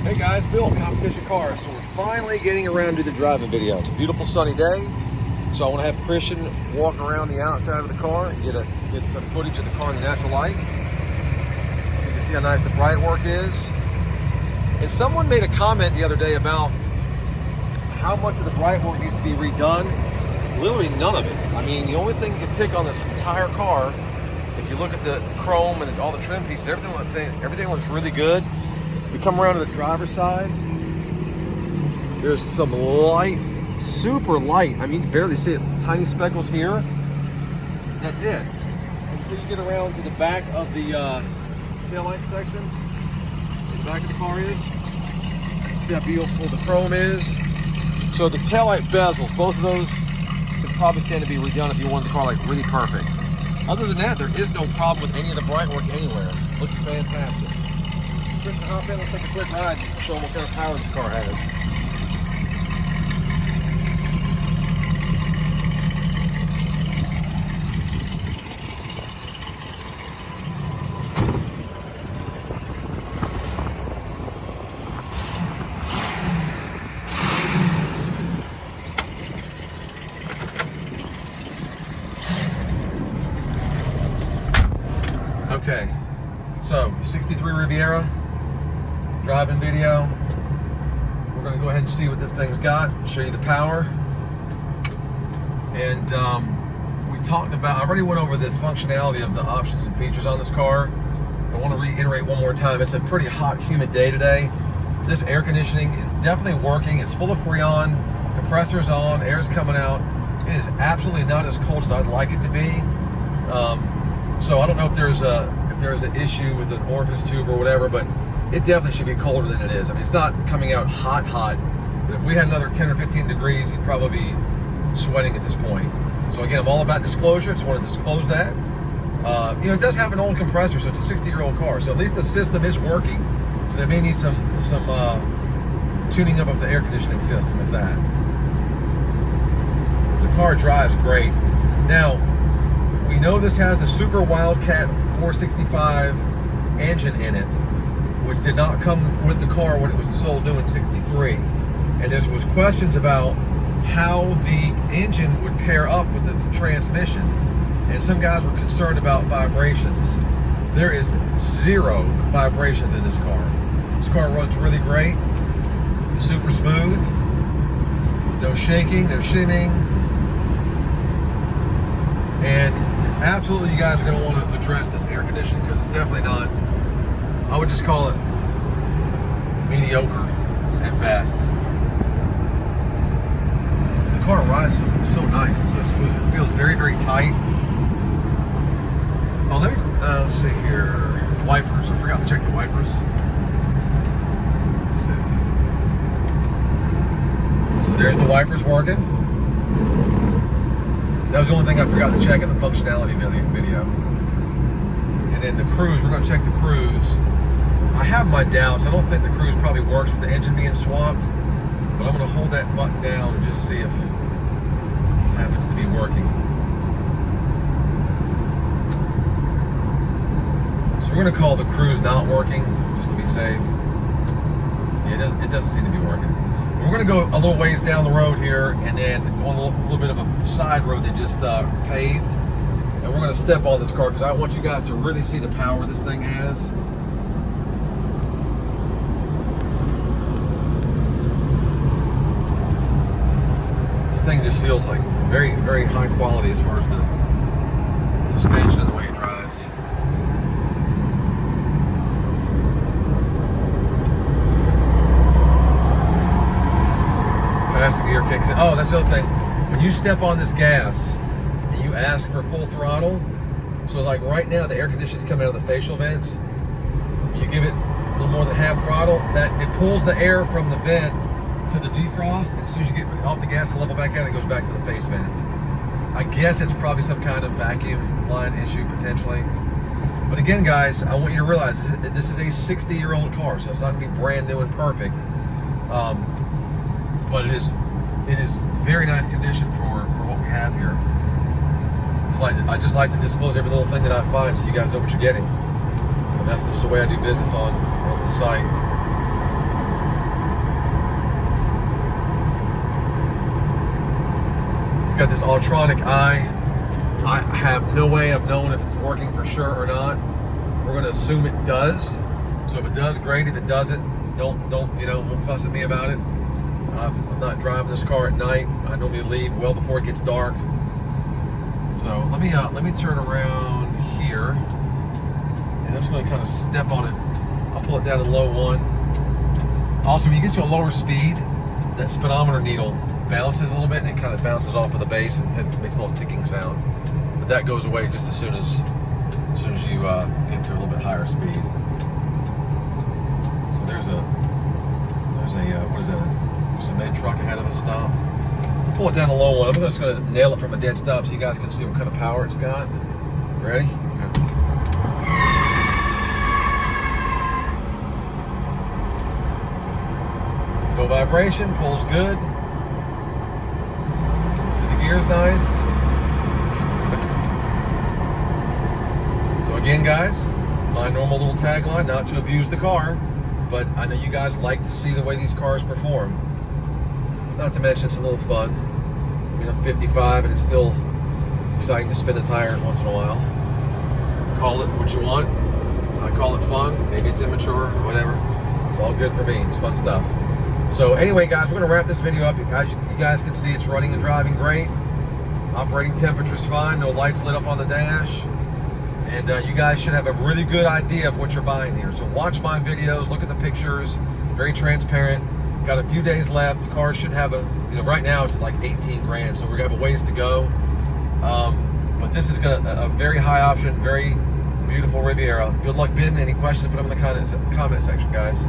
Hey guys, Bill, Competition Cars. So we're finally getting around to the driving video. It's a beautiful sunny day, so I want to have Christian walk around the outside of the car and get some footage of the car in the natural light, so you can see how nice the bright work is. And someone made a comment the other day about how much of the bright work needs to be redone. Literally none of it. I mean, the only thing you can pick on this entire car, if you look at the chrome and all the trim pieces, everything looks really good. We come around to the driver's side. There's some light, super light. I mean, you can barely see it. Tiny speckles here. That's it. Until you get around to the back of the taillight section. The back of the car is. See how beautiful the chrome is. So the taillight bezels, both of those could probably stand to be redone if you wanted the car like really perfect. Other than that, there is no problem with any of the bright work anywhere. Looks fantastic. Christian, hop in, let's take a quick ride and show them what kind of power this car has. Okay, so 63 Riviera. Driving video. We're going to go ahead and see what this thing's got, show you the power. And we talked about, I already went over the functionality of the options and features on this car. I want to reiterate one more time, it's a pretty hot, humid day today. This air conditioning is definitely working. It's full of Freon, compressor's on, air's coming out. It is absolutely not as cold as I'd like it to be. So I don't know if there's an issue with an orifice tube or whatever, but it definitely should be colder than it is. I mean, it's not coming out hot, but if we had another 10 or 15 degrees, you'd probably be sweating at this point. So again, I'm all about disclosure. Just want to disclose that. You know, it does have an old compressor, so it's a 60-year-old car. So at least the system is working. So they may need some tuning up of the air conditioning system, if that. The car drives great. Now, we know this has the Super Wildcat 465 engine in it, which did not come with the car when it was sold new in '63. And there was questions about how the engine would pair up with the transmission. And some guys were concerned about vibrations. There is zero vibrations in this car. This car runs really great. It's super smooth. No shaking, no shimming. And absolutely you guys are going to want to address this air conditioning because it's definitely not, I would just call it mediocre at best. The car rides so nice and so smooth. It feels very, very tight. Oh, let's see here. Wipers. I forgot to check the wipers. Let's see. So there's the wipers working. That was the only thing I forgot to check in the functionality video. And then the cruise, we're going to check the cruise. I have my doubts. I don't think the cruise probably works with the engine being swapped, but I'm going to hold that button down and just see if it happens to be working. So we're going to call the cruise not working, just to be safe. Yeah, it doesn't seem to be working. We're going to go a little ways down the road here and then on a little bit of a side road they just paved. And we're going to step on this car because I want you guys to really see the power this thing has. This thing just feels like very, very high quality as far as the suspension and the way it drives. Plastic gear kicks in. Oh, that's the other thing. When you step on this gas and you ask for full throttle, so like right now the air conditioning's coming out of the facial vents. You give it a little more than half throttle, that it pulls the air from the vent to the defrost, and as soon as you get off the gas and level back out, it goes back to the face vents. I guess it's probably some kind of vacuum line issue potentially. But again, guys, I want you to realize this is a 60-year-old car, so it's not going to be brand new and perfect. But it is very nice condition for what we have here. It's like, I just like to disclose every little thing that I find so you guys know what you're getting. And that's just the way I do business on the site. got this electronic eye. I have no way of knowing if it's working for sure or not. We're going to assume it does. So if it does, great. If it doesn't, don't fuss at me about it. I'm not driving this car at night. I normally leave well before it gets dark. So let me turn around here, and I'm just going to kind of step on it. I'll pull it down to low 1. Also, when you get to a lower speed, that speedometer needle bounces a little bit, and it kind of bounces off of the base and makes a little ticking sound. But that goes away just as soon as you get to a little bit higher speed. So there's a what is that? A cement truck ahead of us. Stop. Pull it down to low 1. I'm just going to nail it from a dead stop so you guys can see what kind of power it's got. Ready? No vibration, pulls good. The gear's nice. So again, guys, my normal little tagline, not to abuse the car, but I know you guys like to see the way these cars perform. Not to mention it's a little fun. I mean, I'm 55 and it's still exciting to spin the tires once in a while. Call it what you want. I call it fun. Maybe it's immature, whatever. It's all good for me. It's fun stuff. So anyway, guys, we're going to wrap this video up. As you guys can see, it's running and driving great. Operating temperature's fine. No lights lit up on the dash. And you guys should have a really good idea of what you're buying here. So watch my videos. Look at the pictures. Very transparent. Got a few days left. The car should have right now it's like 18 grand. So we're going to have a ways to go. But this is a very high option, very beautiful Riviera. Good luck bidding. Any questions, put them in the comment section, guys.